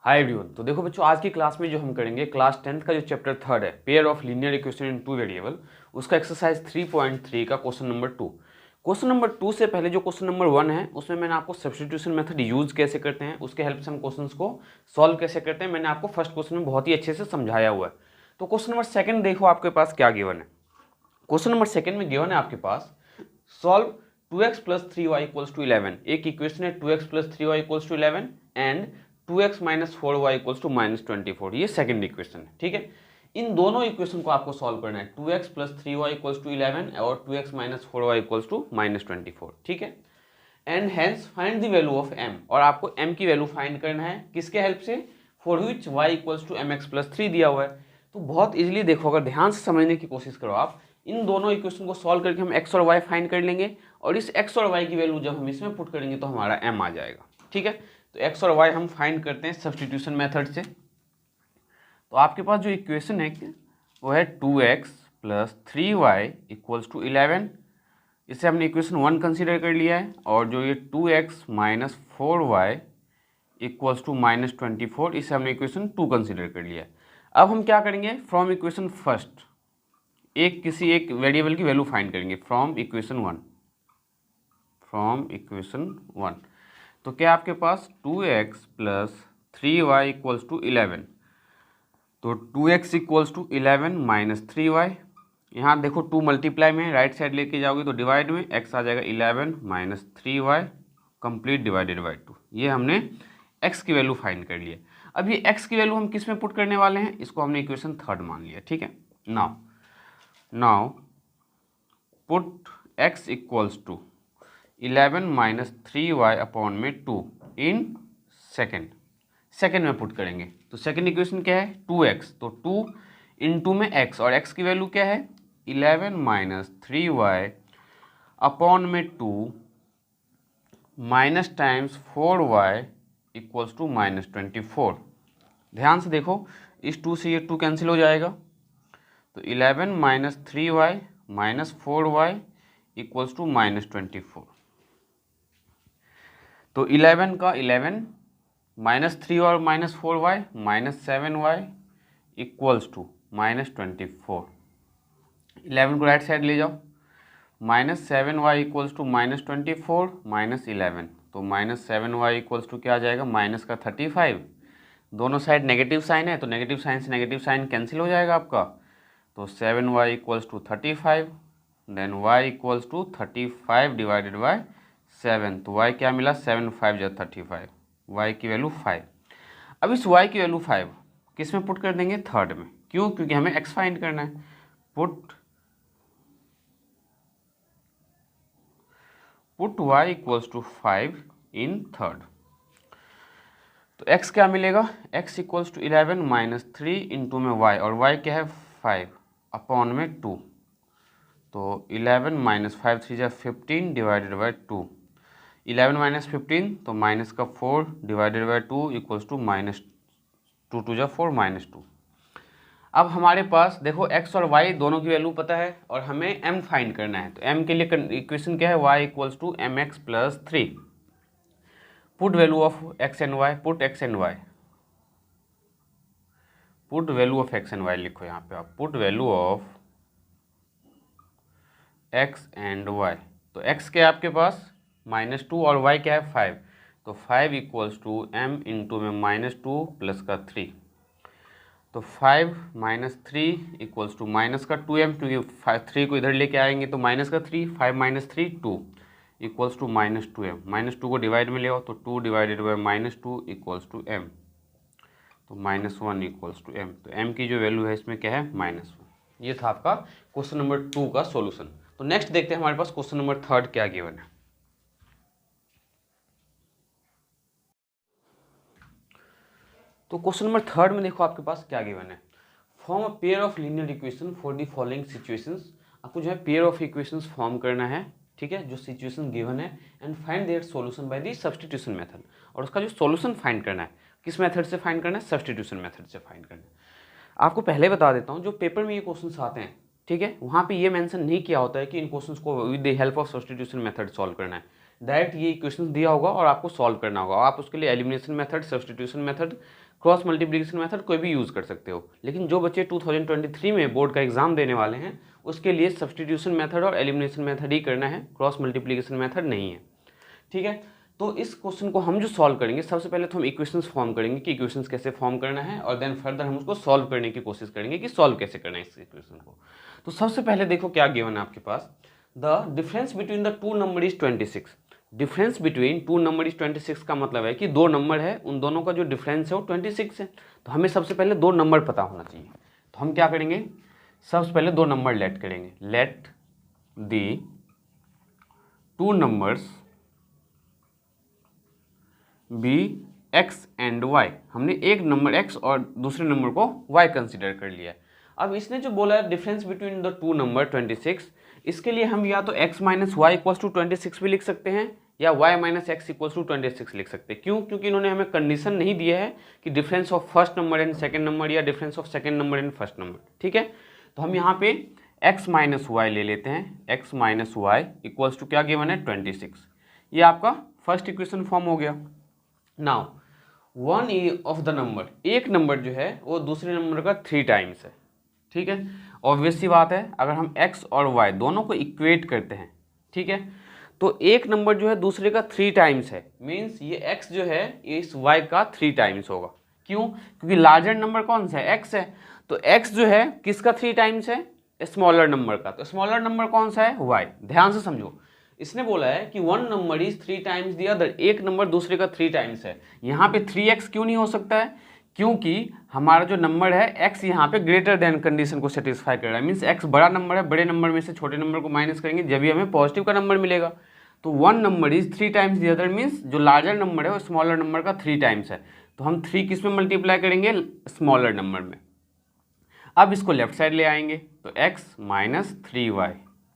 Hi everyone. तो देखो बच्चों, आज की क्लास में जो हम करेंगे क्लास 10th का जो चैप्टर 3 है, pair of linear equation in two variable, उसका एक्सरसाइज 3.3 का क्वेश्चन नंबर 2। क्वेश्चन नंबर 2 से पहले जो क्वेश्चन नंबर 1 है उसमें मैंने आपको सब्स्टिट्यूशन मेथड यूज कैसे करते हैं, उसके हेल्प से हम क्वेश्चंस को सॉल्व कैसे करते हैं, मैंने आपको फर्स्ट क्वेश्चन में बहुत ही अच्छे से समझाया हुआ है। तो क्वेश्चन नंबर 2 देखो आपके पास क्या गिवन है। क्वेश्चन नंबर 2 में गिवन है आपके पास solve 2x plus 3y equals to 11। एक इक्वेशन है 2x plus 3y equals to 11 and 2x minus 4y equals to minus 24। ये सेकंड इक्वेशन है, ठीक है। इन दोनों इक्वेशन को आपको सॉल्व करना है, 2x plus 3y equals to 11 और 2x minus 4y equals to minus 24, ठीक है। And hence find the value of m, और आपको m की वैल्यू फाइंड करना है किसके हेल्प से, for which y equals to mx plus 3 दिया हुआ है। तो बहुत इजीली देखो, अगर ध्यान से समझने की कोशिश करो आप, इन दोनों इक्वेशन को सॉल्व करके हम x और y फाइंड कर लेंगे, और इस x और y की वैल्यू जब हम इसमें पुट करेंगे तो हमारा m आ जाएगा, ठीक है। तो x और y हम फाइंड करते हैं सब्स्टिट्यूशन मेथड से। तो आपके पास जो इक्वेशन है वो है 2x plus 3y equals to 11। इसे हमने इक्वेशन 1 कंसीडर कर लिया है, और जो ये 2x minus 4y equals to minus 24, इसे हमने इक्वेशन 2 कंसीडर कर लिया है। अब हम क्या करेंगे, फ्रॉम इक्वेशन फर्स्ट किसी एक वेरिएबल की वैल्यू फाइंड करेंगे फ्रॉम इक्वेशन 1। तो क्या आपके पास 2x plus 3y equals to 11, तो 2x equals to 11 minus 3y। यहाँ देखो 2 मल्टीप्लाई में राइट साइड लेके जाओगे तो डिवाइड में x आ जाएगा 11 minus 3y complete divided by 2। ये हमने x की वैल्यू फाइंड कर ली है। अब ये x की वैल्यू हम किस में पुट करने वाले हैं, इसको हमने इक्वेशन 3 मान लिया, ठीक है। Now put x equals to 11 minus 3y upon में 2 इन सेकेंड में पुट करेंगे। तो सेकेंड इक्वेशन क्या है 2x, तो 2 इंटू में x, और x की वैल्यू क्या है 11 माइनस 3y अपॉन में 2 minus times 4y equals to minus 24। ध्यान से देखो, इस 2 से ये 2 कैंसिल हो जाएगा, तो 11 minus 3y minus 4y equals to minus 24। तो 11 का 11 माइनस 3 और minus 4y minus 7y equals to minus 24। 11 को राइट साइड ले जाओ, minus 7y equals to minus 24 minus 11, तो माइनस 7y इक्वल्स टू क्या आ जाएगा माइनस का 35। दोनों साइड नेगेटिव साइन है, तो नेगेटिव साइन से नेगेटिव साइन कैंसिल हो जाएगा आपका, तो 7y equals to 35, then y equals to 35 divided by 7, तो y क्या मिला 7 5 जा 35, y की वैल्यू 5। अब इस y की वैल्यू 5 किस में पुट कर देंगे, थर्ड में। क्यों, क्योंकि हमें x फाइंड करना है। Put y equals to 5 in third, तो x क्या मिलेगा, x equals to 11 minus 3 into में y, और y क्या है 5 अपॉन में 2, तो 11 माइनस 5 3 जा 15 डिवाइडेड बाई 2, 11 माइनस 15 तो माइनस का 4 divided by 2 equals to minus 2 2 जा 4 माइनस 2। अब हमारे पास देखो x और y दोनों की वैल्यू पता है, और हमें m फाइंड करना है। तो m के लिए इक्वेशन क्या है, y equals to mx plus 3। Put value of x and y, put x and y, put value of x and y लिखो यहाँ पे आप, put value of x and y। तो x क्या है आपके पास -2 और y क्या है 5, तो 5 इक्वल्स टू m इंटू में -2 प्लस का 3, तो 5 माइनस 3 इक्वल्स टू माइनस का 2m, क्योंकि 3 को इधर लेके आएंगे तो माइनस का 3, 5 minus 3 2 equals to minus 2m, -2 को डिवाइड में ले आओ, तो 2 divided by -2 equals to m, तो -1 इक्वल्स टू m। तो m की जो वैल्यू है इसमें क्या है -1। ये था आपका क्वेश्चन नंबर 2 का सॉल्यूशन। तो नेक्स्ट देखते हैं हमारे पास क्वेश्चन नंबर 3 क्या गिवन है। तो क्वेश्चन नंबर 3 में देखो आपके पास क्या गिवन है, form a pair of linear equation for the following situations. आपको जो है पेयर ऑफ इक्वेशंस फॉर्म करना है, ठीक है, जो सिचुएशन गिवन है, and find their solution by the substitution method. और उसका जो सॉल्यूशन फाइंड करना है किस मेथड से फाइंड करना है, सब्स्टिट्यूशन मेथड से फाइंड करना है। आपको पहले बता देता हूँ, जो पेपर में ये क्वेश्चंस आते हैं, ठीक है, वहाँ पे ये मेंशन नहीं किया होता है कि इन क्वेश्चंस को with the help of substitution method solve करना है। डायरेक्ट ये इक्वेशन दिया होगा और आपको सॉल्व करना होगा। आप उसके लिए elimination method, substitution method cross multiplication method कोई भी यूज़ कर सकते हो, लेकिन जो बच्चे 2023 में बोर्ड का एग्जाम देने वाले हैं उसके लिए सब्स्टिट्यूशन मेथड और एलिमिनेशन मेथड ही करना है, क्रॉस मल्टीप्लिकेशन मेथड नहीं है। ठीक है, तो इस क्वेश्चन को हम जो सॉल्व करेंगे, सबसे पहले तो हम इक्वेशंस फॉर्म करेंगे कि इक्वेशंस कैसे फॉर्म करना है, और देन फर्दर हम उसको सॉल्व करने की कोशिश करेंगे कि सॉल्व कैसे करना है इस इक्वेशन को। तो सबसे पहले देखो क्या गिवन है आपके पास, the difference between the two number is 26। Difference between two number is 26 का मतलब है कि दो नंबर है, उन दोनों का जो डिफरेंस है वो 26 है। तो हमें सबसे पहले दो नंबर पता होना चाहिए। तो हम क्या करेंगे, सबसे पहले दो नंबर लेट करेंगे। Let the two numbers be x and y. हमने एक नंबर एक्स और दूसरे नंबर को वाई कंसिडर कर लिया है। अब इसने जो बोला है difference between the two number 26, इसके लिए हम या तो x minus y equals to 26 भी लिख सकते हैं या y minus x equals to 26 लिख सकते हैं। क्यों? क्योंकि इन्होंने हमें कंडीशन नहीं दिया है कि difference of first number and second number या difference of second number and first number. ठीक है, तो हम यहाँ पे x माइनस वाई ले लेते हैं। x minus y equals to क्या गिवन है 26। ये आपका फर्स्ट इक्वेशन फॉर्म हो गया। Now one of the number, एक नंबर जो है वो दूसरे नंबर का 3 टाइम्स है। ठीक है, ऑब्वियस सी बात है, अगर हम x और y दोनों को इक्वेट करते हैं, ठीक है, तो एक नंबर जो है दूसरे का 3 टाइम्स है, मीन्स ये x जो है इस y का 3 टाइम्स होगा। क्यों? क्योंकि लार्जर नंबर कौन सा है, x है। तो x जो है किसका 3 टाइम्स है, स्मॉलर नंबर का। तो स्मॉलर नंबर कौन सा है, y। ध्यान से समझो, इसने बोला है कि one number is 3 times the other, एक नंबर दूसरे का 3 टाइम्स है। यहाँ पे 3x क्यों नहीं हो सकता है, क्योंकि हमारा जो नंबर है x यहाँ पे ग्रेटर देन कंडीशन को सेटिस्फाई कर रहा है। मीन्स x बड़ा नंबर है, बड़े नंबर में से छोटे नंबर को माइनस करेंगे जब भी हमें पॉजिटिव का नंबर मिलेगा। तो one number is 3 times the other, means जो लार्जर नंबर है वो स्मॉलर नंबर का 3 टाइम्स है। तो हम 3 किस में मल्टीप्लाई करेंगे, स्मॉलर नंबर में। अब इसको लेफ्ट साइड ले आएंगे, तो x minus 3y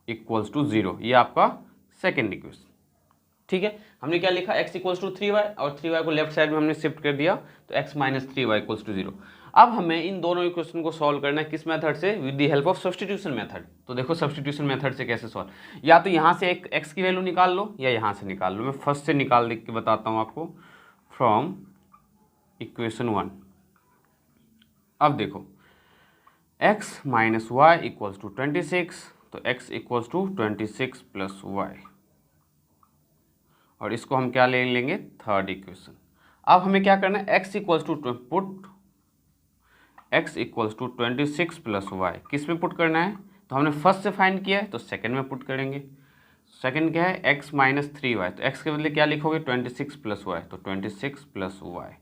equals to 0, ये आपका सेकेंड इक्वेशन। ठीक है, हमने क्या लिखा, x इक्वल्स टू 3y और 3y को लेफ्ट साइड में हमने शिफ्ट कर दिया, तो x minus 3y equals to 0। अब हमें इन दोनों इक्वेशन को सॉल्व करना है किस मेथड से, with the help of substitution method. तो देखो सब्स्टिट्यूशन मेथड से कैसे सॉल्व, या तो यहाँ से एक x की वैल्यू निकाल लो या यहाँ से निकाल लो। मैं फर्स्ट से निकाल देख के बताता हूँ आपको, फ्रॉम इक्वेशन 1। अब देखो x minus y equals to 26, तो x equals to 26 plus y, और इसको हम क्या ले लेंगे, थर्ड इक्वेशन। अब हमें क्या करना है, x equals to put x equals to 26 plus y किस में पुट करना है, तो हमने फर्स्ट से फाइंड किया है तो सेकंड में पुट करेंगे। सेकंड क्या है, x माइनस 3y, तो x के बदले क्या लिखोगे 26 प्लस वाई, तो 26 प्लस वाई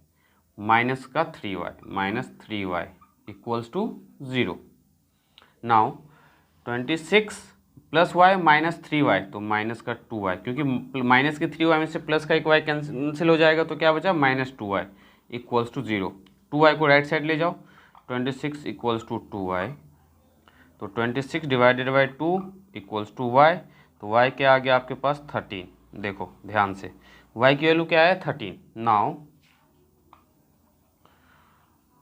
माइनस का 3y, minus 3y equals to 0। Now 26 plus y minus 3y, तो माइनस का 2y, क्योंकि माइनस के 3y में से प्लस का एक y कैंसिल हो जाएगा, तो क्या बचा minus 2y equals to 0। 2y को राइट साइड ले जाओ, 26 इक्वल्स टू 2y, तो 26 divided by 2 equals to y, तो y क्या आ गया आपके पास 13। देखो ध्यान से, y की वैल्यू क्या है 13। Now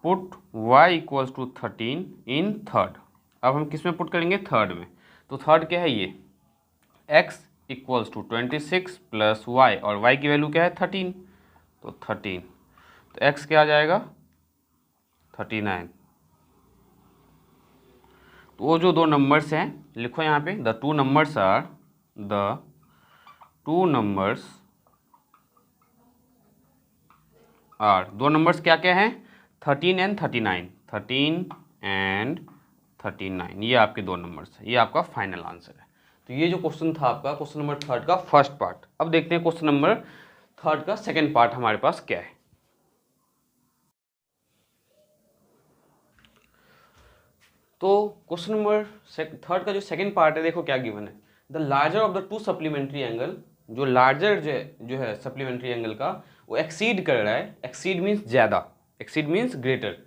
put y equals to 13 in third. अब हम किस में पुट करेंगे, थर्ड में। तो थर्ड क्या है, ये x equals to 26 plus y, और y की वैल्यू क्या है 13, तो 13, तो x क्या आ जाएगा 39। तो वो जो दो नंबर्स हैं लिखो यहाँ पे, द टू नंबर्स आर, दो नंबर्स क्या क्या हैं, 13 एंड 39, 13 एंड 39, ये आपके दो नंबर्स हैं। ये आपका फाइनल आंसर है। तो ये जो क्वेश्चन था आपका क्वेश्चन नंबर थर्ड का फर्स्ट पार्ट। अब देखते हैं क्वेश्चन नंबर थर्ड का सेकंड पार्ट हमारे पास क्या है। तो क्वेश्चन नंबर थर्ड का जो सेकंड पार्ट है, देखो क्या गिवन है, the larger of the two supplementary angle, जो लार्जर जो है सप्लीमेंट्री एंगल का, वो एक्सीड कर रहा है। एक्सीड मीन्स ज़्यादा, एक्सीड मीन्स ग्रेटर,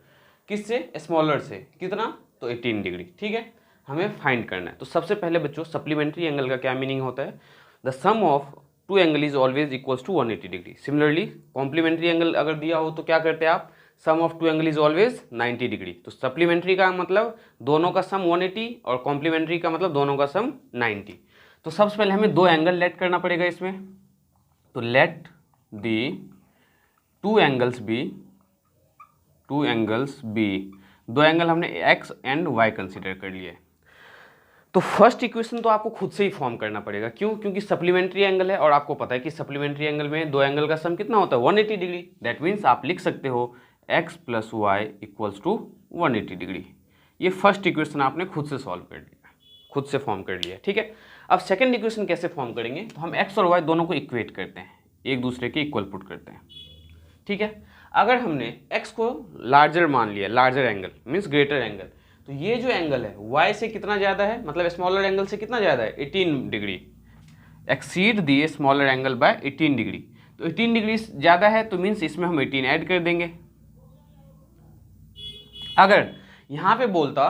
किससे, स्मॉलर से, कितना, तो 18 डिग्री। ठीक है, हमें फाइंड करना है। तो सबसे पहले बच्चों सप्लीमेंट्री एंगल का क्या मीनिंग होता है, the sum of two angle is always equals to 180 degree. Similarly complementary angle अगर दिया हो तो क्या करते हैं आप, sum of two angle is always 90 degree. तो सप्लीमेंट्री का मतलब दोनों का सम 180 और कॉम्प्लीमेंट्री का मतलब दोनों का सम 90। तो सबसे पहले हमें दो एंगल लेट करना पड़ेगा इसमें। तो let the two angles be two angles be, दो एंगल हमने एक्स एंड वाई कंसिडर कर लिए। तो फर्स्ट इक्वेशन तो आपको खुद से ही फॉर्म करना पड़ेगा, क्यों? क्योंकि सप्लीमेंट्री एंगल है और आपको पता है कि सप्लीमेंट्री एंगल में दो एंगल का सम कितना होता है 180 डिग्री। दैट मीन्स आप लिख सकते हो x plus y equals to 180 degree. ये फर्स्ट इक्वेशन आपने खुद से सॉल्व कर लिया, खुद से फॉर्म कर लिया, ठीक है। अब सेकेंड इक्वेशन कैसे फॉर्म करेंगे? तो हम x और y दोनों को इक्वेट करते हैं, एक दूसरे के इक्वल पुट करते हैं, ठीक है। अगर हमने x को लार्जर मान लिया, larger angle means greater angle, तो ये जो एंगल है y से कितना ज़्यादा है, मतलब स्मॉलर एंगल से कितना ज़्यादा है 18 degree, exceed the smaller angle by 18 degree. तो 18 डिग्री ज़्यादा है तो मीन्स इसमें हम 18 ऐड कर देंगे। अगर यहाँ पे बोलता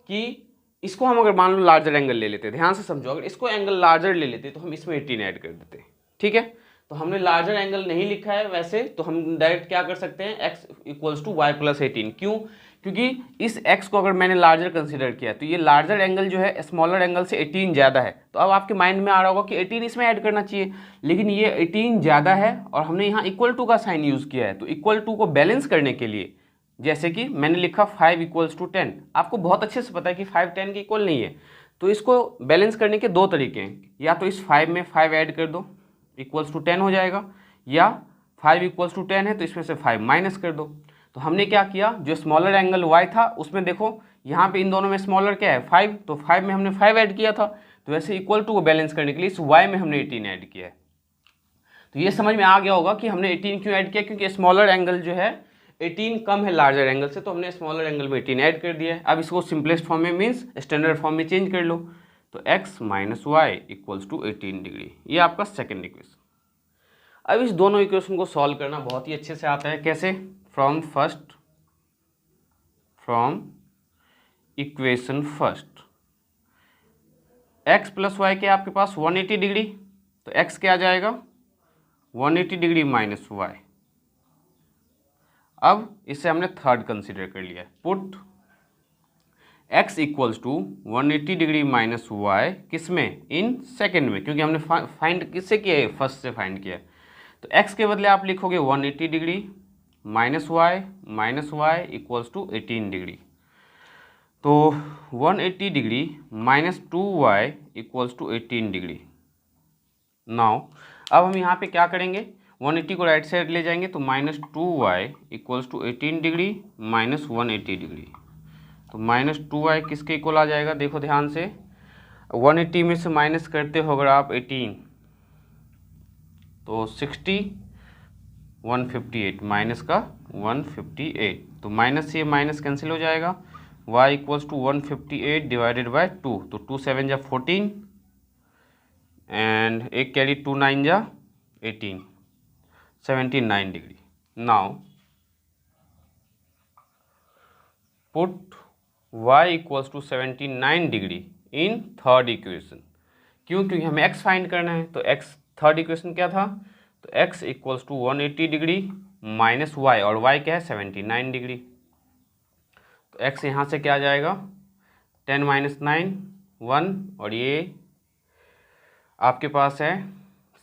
कि इसको हम अगर मान लो लार्जर एंगल ले लेते, ध्यान से समझो, अगर इसको एंगल लार्जर ले लेते तो हम इसमें 18 ऐड कर देते, ठीक है। तो हमने लार्जर एंगल नहीं लिखा है वैसे, तो हम डायरेक्ट क्या कर सकते हैं x equals to y plus 18। क्यों? क्योंकि इस x को अगर मैंने लार्जर कंसीडर किया तो ये लार्जर एंगल जो है स्मॉलर एंगल से 18 ज़्यादा है। तो अब आपके माइंड में आ रहा होगा कि 18 इसमें ऐड करना चाहिए, लेकिन ये 18 ज़्यादा है और हमने यहाँ इक्वल टू का साइन यूज़ किया है। तो इक्वल टू को बैलेंस करने के लिए, जैसे कि मैंने लिखा 5 इक्वल्स टू 10, आपको बहुत अच्छे से पता है कि 5 10 के इक्वल नहीं है। तो इसको बैलेंस करने के दो तरीके हैं, या तो इस 5 में 5 ऐड कर दो इक्वल्स टू 10 हो जाएगा, या 5 इक्वल्स टू 10 है तो इसमें से 5 माइनस कर दो। तो हमने क्या किया, जो स्मॉलर एंगल y था उसमें देखो यहाँ पे इन दोनों में स्मॉलर क्या है 5, तो 5 में हमने 5 ऐड किया था। तो वैसे इक्वल टू को बैलेंस करने के लिए इस y में हमने 18 ऐड किया है। तो ये समझ में आ गया होगा कि हमने 18 क्यों ऐड किया, क्योंकि स्मॉलर एंगल जो है 18 कम है लार्जर एंगल से, तो हमने स्मॉलर एंगल में 18 ऐड कर दिया है। अब इसको सिंपलेस्ट फॉर्म में मीन्स स्टैंडर्ड फॉर्म में चेंज कर लो, तो x minus y equals to 18 degree. ये आपका सेकेंड इक्वेशन। अब इस दोनों इक्वेशन को सॉल्व करना बहुत ही अच्छे से आता है। कैसे? From equation first, x plus y के आपके पास 180 डिग्री, तो x क्या आ जाएगा 180 डिग्री माइनस वाई। अब इसे हमने थर्ड कंसीडर कर लिया है, put x equals to 180 degree minus y किस में, इन सेकेंड में, क्योंकि हमने फाइंड किससे किया है, फर्स्ट से फाइंड किया है। तो x के बदले आप लिखोगे 180 degree minus y equals to 18 degree. तो 180 degree minus 2y equals to 18 degree. Now अब हम यहाँ पे क्या करेंगे, 180 को राइट साइड ले जाएंगे तो minus 2y equals to 18 degree minus 180 degree. तो माइनस 2y किसके इक्वल आ जाएगा, देखो ध्यान से, 180 में से माइनस करते हो अगर आप 18 तो 60, 158 माइनस का 158, तो माइनस से माइनस कैंसिल हो जाएगा, y equals to 158 divided by 2, तो 2 7 जा 14 एंड एक कैरी 2 9 जा 18, 79 degree. Now put y equals to 79 degree in third equation. क्यों? क्योंकि हमें x फाइंड करना है। तो x थर्ड इक्वेशन क्या था, तो x equals to 180 degree minus y, और y क्या है 79 डिग्री। तो x यहाँ से क्या आ जाएगा 10 माइनस 9 1, और ये आपके पास है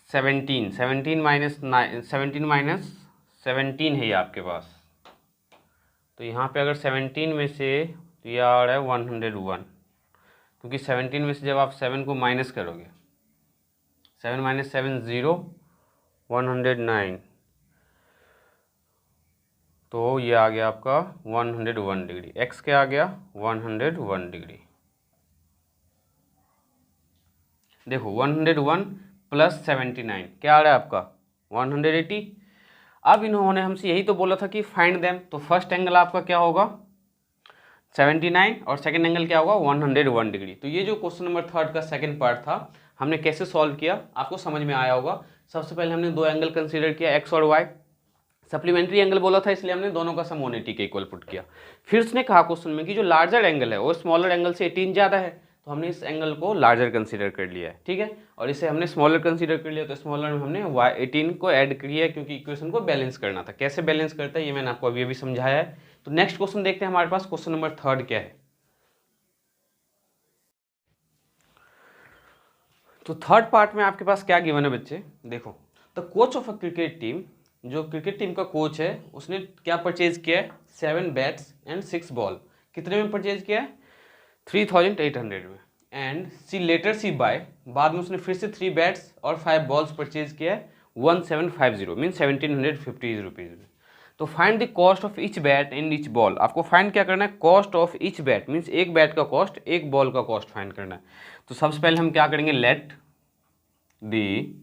17 माइनस 17 है ये आपके पास। तो यहाँ पे अगर 17 में से, तो ये आ रहा है 101, क्योंकि 17 में से जब आप 7 को माइनस करोगे, 7 माइनस 7 0, 109, तो ये आ गया आपका 101 डिग्री। x क्या आ गया 101 डिग्री। देखो 101 प्लस 79 क्या आ रहा है आपका 180। अब इन्होंने हमसे यही तो बोला था कि फाइंड देम, तो फर्स्ट एंगल आपका क्या होगा 79 और सेकंड एंगल क्या होगा 101 डिग्री। तो ये जो क्वेश्चन नंबर थर्ड का सेकंड पार्ट था, हमने कैसे सॉल्व किया आपको समझ में आया होगा। सबसे पहले हमने दो एंगल कंसीडर किया, x और y, सप्लीमेंट्री एंगल बोला था इसलिए हमने दोनों का सम 180 के इक्वल पुट किया। फिर उसने कहा क्वेश्चन में कि जो लार्जर एंगल है वो स्मॉलर एंगल से 18 ज़्यादा है, तो हमने इस एंगल को लार्जर कंसीडर कर लिया है, ठीक है। और इसे हमने स्मॉलर कंसीडर कर लिया, तो स्मॉलर में हमने y18 को ऐड किया क्योंकि इक्वेशन को बैलेंस करना था। कैसे बैलेंस करता है ये मैंने आपको अभी समझाया है। तो नेक्स्ट क्वेश्चन देखते हैं हमारे पास क्वेश्चन नंबर थर्ड क्या है। तो थर्ड पार्ट में आपके पास क्या गिवन है बच्चे, देखो, the coach of a cricket team जो क्रिकेट टीम का कोच है उसने क्या परचेज किया है, 7 बैट्स एंड 6 बॉल। कितने में परचेज किया है, 3800 में। And she later C buy, बाद में उसने फिर से 3 बैट्स और 5 बॉल्स परचेज किया है 1750 मीन 1750 रुपीज़ में। तो find the cost of each bat and each ball. आपको फाइंड क्या करना है, cost of each bat means एक बैट का कॉस्ट, एक बॉल का कॉस्ट फाइंड करना है। तो सबसे पहले हम क्या करेंगे, let the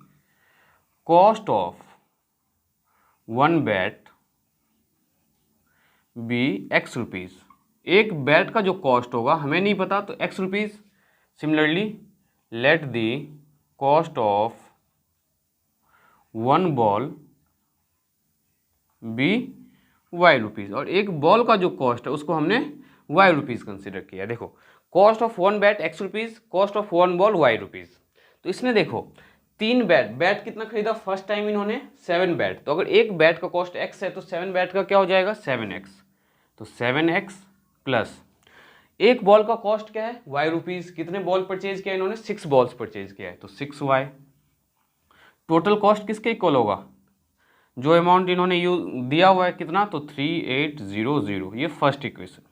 cost of one bat be x rupees. एक बैट का जो कॉस्ट होगा हमें नहीं पता तो x rupees. Similarly let the cost of one ball be Y rupees, और एक बॉल का जो कॉस्ट है उसको हमने वाई रुपीज़ कंसिडर किया। देखो cost of one bat x rupees, cost of one ball y rupees. तो इसमें देखो 3 बैट कितना खरीदा फर्स्ट टाइम इन्होंने, 7 बैट। तो अगर एक बैट का कॉस्ट एक्स है तो 7 बैट का क्या हो जाएगा, 7x। तो 7x प्लस एक बॉल का कॉस्ट क्या है, वाई रुपीज़। कितने बॉल परचेज किया इन्होंने, 6 बॉल्स परचेज किया है तो 6y। टोटल कॉस्ट किसके इक्वल होगा, जो अमाउंट इन्होंने दिया हुआ है कितना, तो 3800। ये first equation.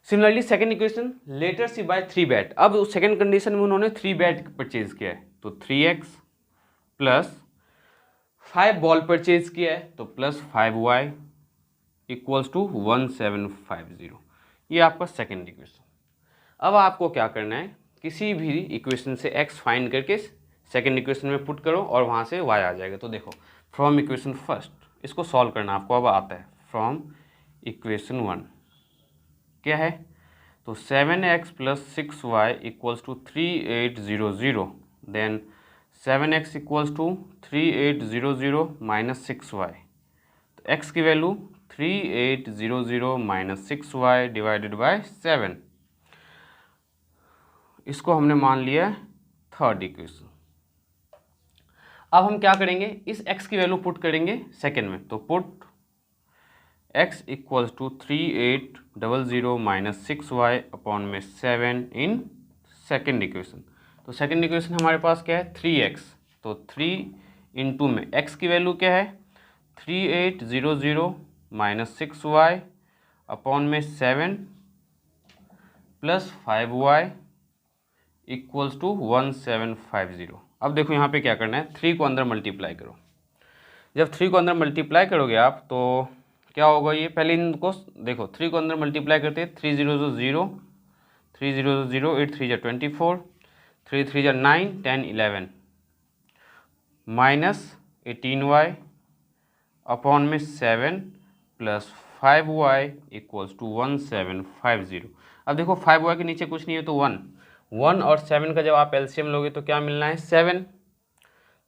Similarly second equation, letter C by 3 bat. अब उस सेकंड कंडीशन में उन्होंने 3 बैट परचेज किया है तो 3x प्लस 5 बॉल परचेज किया है तो प्लस 5y इक्वल्स टू 1750। ये आपका सेकंड इक्वेशन। अब आपको क्या करना है, किसी भी इक्वेशन से x फाइंड करके सेकंड इक्वेशन में पुट करो और वहाँ से y आ जाएगा। तो देखो फ्रॉम इक्वेशन फर्स्ट, इसको सॉल्व करना आपको अब आता है। फ्रॉम इक्वेशन 1 क्या है, तो 7x plus 6y equals to 3800। Then 7x equals to 3800 minus 6y। तो x की value 3800 minus 6y divided by 7। इसको हमने मान लिया थर्ड इक्वेशन। अब हम क्या करेंगे, इस x की वैल्यू पुट करेंगे सेकेंड में। तो put x equals to 3800 minus 6y upon में 7 इन सेकेंड इक्वेशन। तो सेकेंड इक्वेशन हमारे पास क्या है, 3x। तो 3 इंटू में x की वैल्यू क्या है, 3800 माइनस 6y अपॉन में 7 प्लस 5y इक्वल्स टू 1750। अब देखो यहाँ पे क्या करना है, 3 को अंदर मल्टीप्लाई करो। जब 3 को अंदर मल्टीप्लाई करोगे आप तो क्या होगा, ये पहले इनको देखो, 3 को अंदर मल्टीप्लाई करते हैं, 3 0 0, 3 0 0, 8 3 24, 3 3 9, 10 11 माइनस 18y अपॉन में 7 प्लस 5y इक्वल्स टू 1750। अब देखो 5y के नीचे कुछ नहीं है तो 1 और 7 का जब आप एलसीएम लोगे तो क्या मिलना है, 7।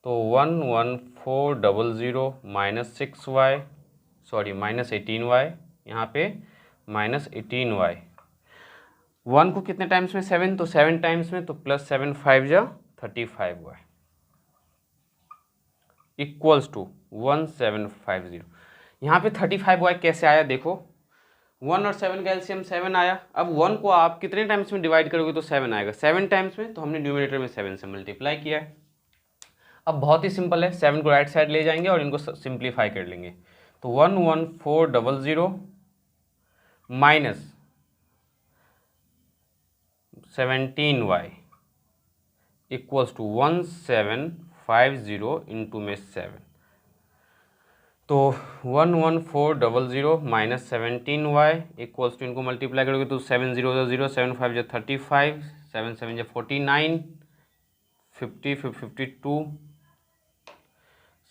तो 11400 minus 6y, sorry minus 18y, यहाँ पे माइनस 18y। 1 को कितने टाइम्स में, 7, तो 7 टाइम्स में, तो प्लस 7 5 जा 35y इक्वल्स टू 1750। यहाँ पे 35y कैसे आया, देखो 1 और 7 का एलसीएम 7 आया। अब 1 को आप कितने टाइम्स में डिवाइड करोगे तो 7 आएगा, 7 टाइम्स में, तो हमने न्यूमरेटर में 7 से मल्टीप्लाई किया है। अब बहुत ही सिंपल है, 7 को राइट साइड ले जाएंगे और इनको सिंप्लीफाई कर लेंगे। तो 11400 minus 17y equals to 1750 into में 7। तो 11400 माइनस 17y इक्वल्स टू, इनको मल्टीप्लाई करोगे तो 7 0 0, 7 5 35, 7 7 49, 50 52,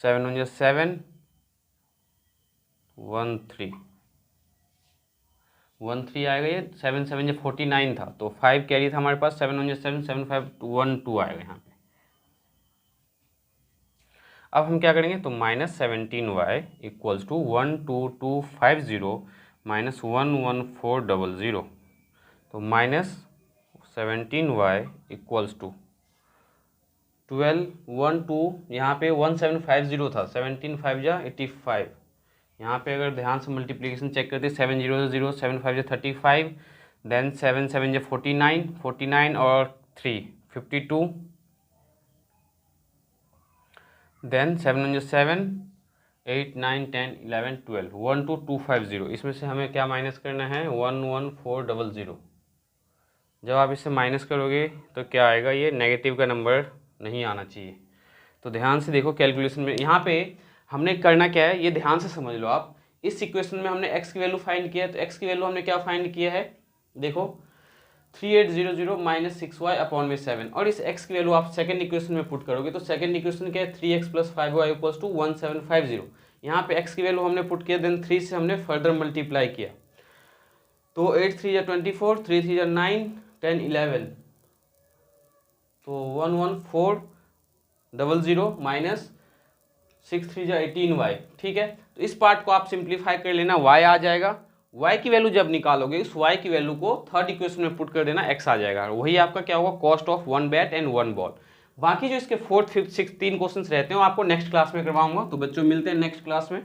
7 1 7, 13 आएगा। ये 7 7 49 था तो 5 कैरी था हमारे पास, 7 1 7, 7 5 1 2 आएगा यहाँ पे। अब हम क्या करेंगे, तो minus 17y equals to 12250 minus 11400। तो माइनस 17y इक्वल्स टू 12 1 2, यहाँ पे 1750 था, 17 5 जा 85। यहाँ पे अगर ध्यान से मल्टीप्लिकेशन चेक करते, 7 0 0, 7 5 जा 35, देन 7 7 जा 49, 49 और 3 52, देन 7 1 7, 8 9 10 11 12 12250। इसमें से हमें क्या माइनस करना है 11400। जब आप इससे माइनस करोगे तो क्या आएगा, ये नेगेटिव का नंबर नहीं आना चाहिए। तो ध्यान से देखो कैलकुलेशन में, यहाँ पे हमने करना क्या है ये ध्यान से समझ लो आप। इस इक्वेशन में हमने x की वैल्यू फाइंड किया है, तो x की वैल्यू हमने क्या फाइंड किया है, देखो 3800 माइनस 6y अपॉन में 7, और इस x की वैल्यू आप सेकंड इक्वेशन में पुट करोगे तो सेकंड इक्वेशन क्या है 3x plus 5y equals to 1750। यहाँ पे x की वैल्यू हमने पुट किया, देन 3 से हमने फर्दर मल्टीप्लाई किया, तो 8 3 24, 3 3 9 10 11, तो 11400 माइनस 6 3 18y। ठीक है, तो इस पार्ट को आप सिंप्लीफाई कर लेना, y आ जाएगा। y की वैल्यू जब निकालोगे उस y की वैल्यू को थर्ड इक्वेशन में पुट कर देना, x आ जाएगा। वही आपका क्या होगा, cost of 1 bat and 1 ball. बाकी जो इसके 4th 5th 6th 3 क्वेश्चंस रहते हैं वो आपको नेक्स्ट क्लास में करवाऊंगा। तो बच्चों मिलते हैं नेक्स्ट क्लास में।